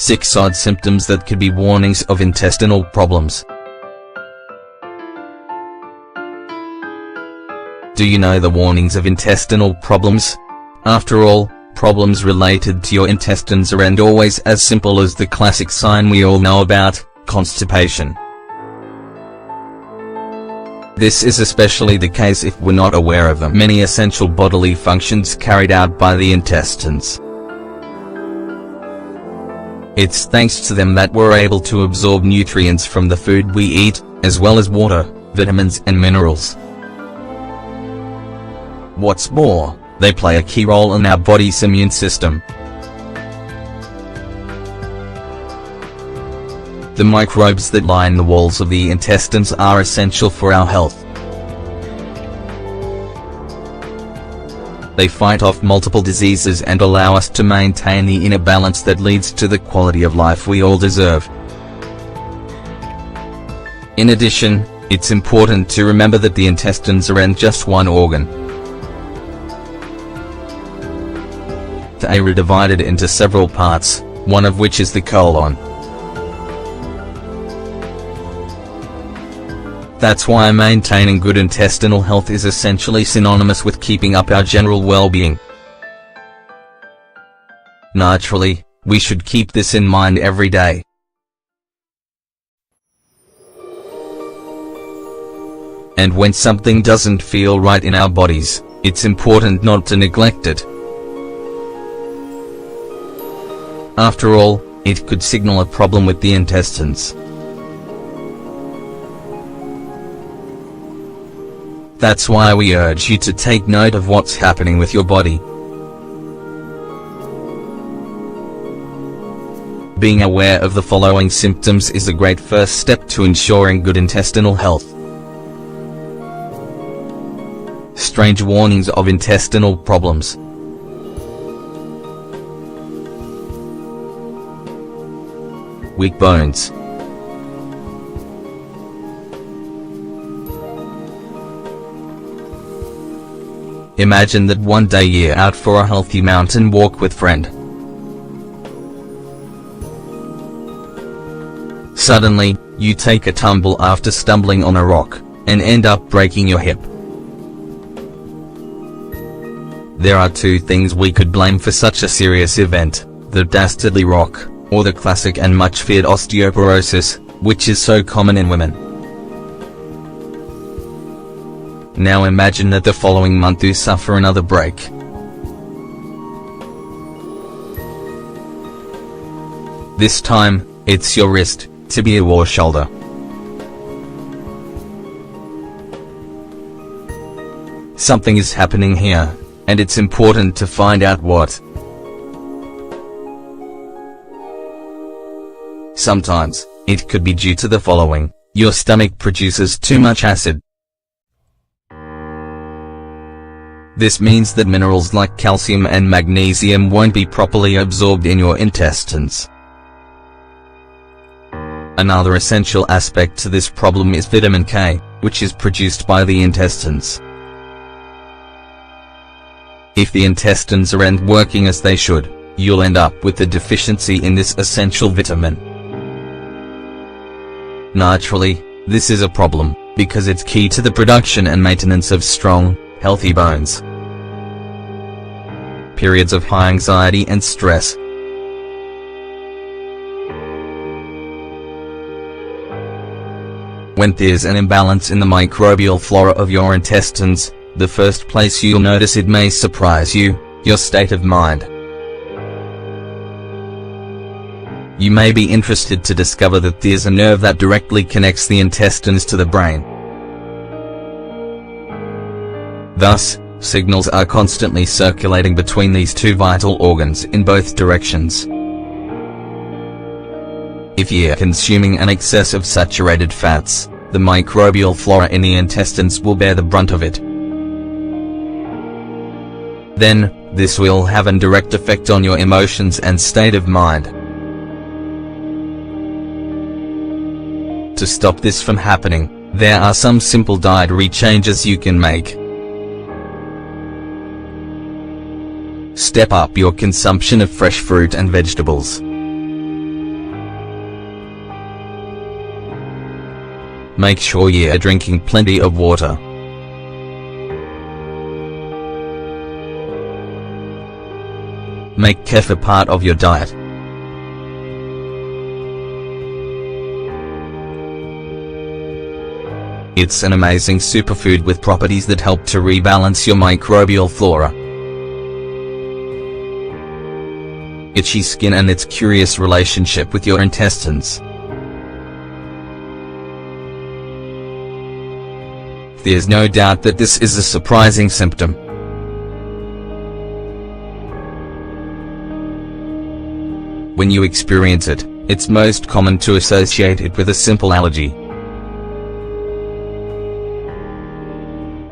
6 odd symptoms that could be warnings of intestinal problems. Do you know the warnings of intestinal problems? After all, problems related to your intestines aren't always as simple as the classic sign we all know about, constipation. This is especially the case if we're not aware of the many essential bodily functions carried out by the intestines. It's thanks to them that we're able to absorb nutrients from the food we eat, as well as water, vitamins and minerals. What's more, they play a key role in our body's immune system. The microbes that line the walls of the intestines are essential for our health. They fight off multiple diseases and allow us to maintain the inner balance that leads to the quality of life we all deserve. In addition, it's important to remember that the intestines aren't just one organ. They are divided into several parts, one of which is the colon. That's why maintaining good intestinal health is essentially synonymous with keeping up our general well-being. Naturally, we should keep this in mind every day. And when something doesn't feel right in our bodies, it's important not to neglect it. After all, it could signal a problem with the intestines. That's why we urge you to take note of what's happening with your body. Being aware of the following symptoms is a great first step to ensuring good intestinal health. Strange warnings of intestinal problems. Weak bones. Imagine that one day you're out for a healthy mountain walk with friend. Suddenly, you take a tumble after stumbling on a rock, and end up breaking your hip. There are two things we could blame for such a serious event: the dastardly rock, or the classic and much feared osteoporosis, which is so common in women. Now imagine that the following month you suffer another break. This time, it's your wrist, tibia or shoulder. Something is happening here, and it's important to find out what. Sometimes, it could be due to the following: your stomach produces too much acid. This means that minerals like calcium and magnesium won't be properly absorbed in your intestines. Another essential aspect to this problem is vitamin K, which is produced by the intestines. If the intestines aren't working as they should, you'll end up with a deficiency in this essential vitamin. Naturally, this is a problem, because it's key to the production and maintenance of strong, healthy bones. Periods of high anxiety and stress. When there's an imbalance in the microbial flora of your intestines, the first place you'll notice it may surprise you: your state of mind. You may be interested to discover that there's a nerve that directly connects the intestines to the brain. Thus, signals are constantly circulating between these two vital organs in both directions. If you're consuming an excess of saturated fats, the microbial flora in the intestines will bear the brunt of it. Then, this will have a direct effect on your emotions and state of mind. To stop this from happening, there are some simple dietary changes you can make. Step up your consumption of fresh fruit and vegetables. make sure you are drinking plenty of water. Make Katha part of your diet. It's an amazing superfood with properties that help to rebalance your microbial flora. Itchy skin and its curious relationship with your intestines. There's no doubt that this is a surprising symptom. When you experience it, it's most common to associate it with a simple allergy.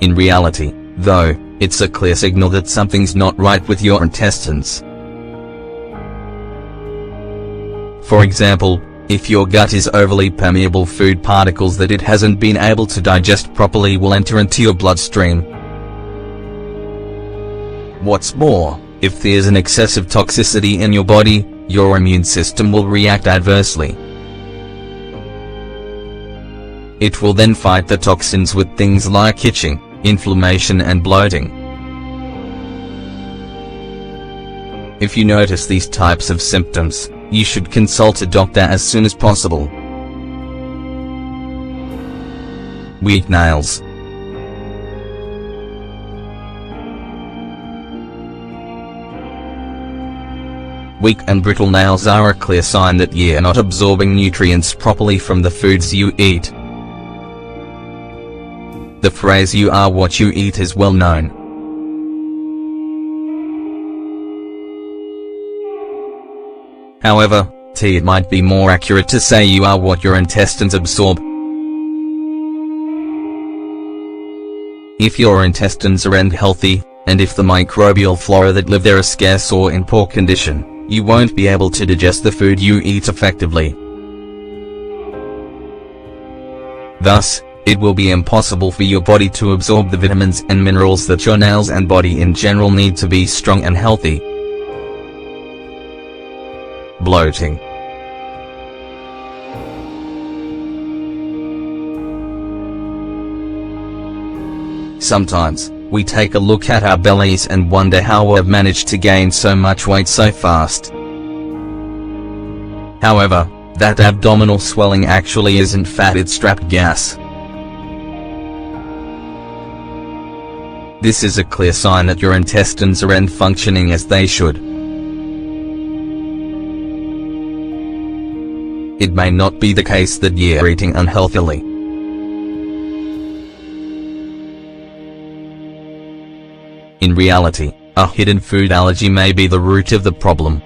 In reality, though, it's a clear signal that something's not right with your intestines. For example, if your gut is overly permeable, food particles that it hasn't been able to digest properly will enter into your bloodstream. What's more, if there's an excessive toxicity in your body, your immune system will react adversely. It will then fight the toxins with things like itching, inflammation and bloating. If you notice these types of symptoms, you should consult a doctor as soon as possible. Weak nails. Weak and brittle nails are a clear sign that you're not absorbing nutrients properly from the foods you eat. The phrase "you are what you eat" is well known. However, it might be more accurate to say you are what your intestines absorb. If your intestines are unhealthy, and if the microbial flora that live there are scarce or in poor condition, you won't be able to digest the food you eat effectively. Thus, it will be impossible for your body to absorb the vitamins and minerals that your nails and body in general need to be strong and healthy. Bloating. Sometimes, we take a look at our bellies and wonder how we've managed to gain so much weight so fast. However, that abdominal swelling actually isn't fat, it's trapped gas. This is a clear sign that your intestines aren't functioning as they should. It may not be the case that you're eating unhealthily. In reality, a hidden food allergy may be the root of the problem.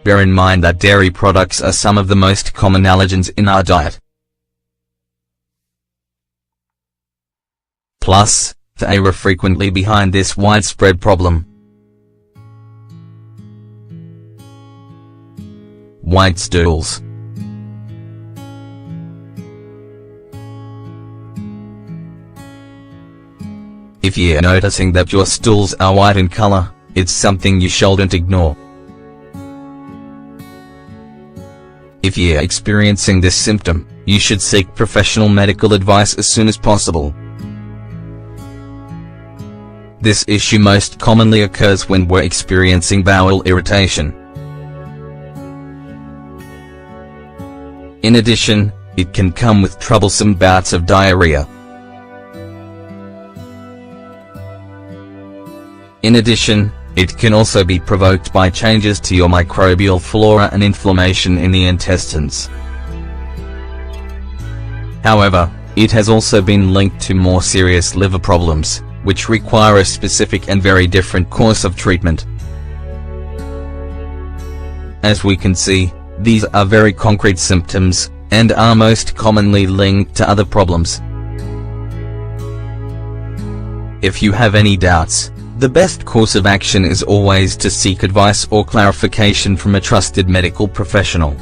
Bear in mind that dairy products are some of the most common allergens in our diet. Plus, they are frequently behind this widespread problem. White stools. If you're noticing that your stools are white in color, it's something you shouldn't ignore. If you're experiencing this symptom, you should seek professional medical advice as soon as possible. This issue most commonly occurs when we're experiencing bowel irritation. In addition, it can come with troublesome bouts of diarrhea. In addition, it can also be provoked by changes to your microbial flora and inflammation in the intestines. However, it has also been linked to more serious liver problems, which require a specific and very different course of treatment. As we can see, these are very concrete symptoms, and are most commonly linked to other problems. If you have any doubts, the best course of action is always to seek advice or clarification from a trusted medical professional.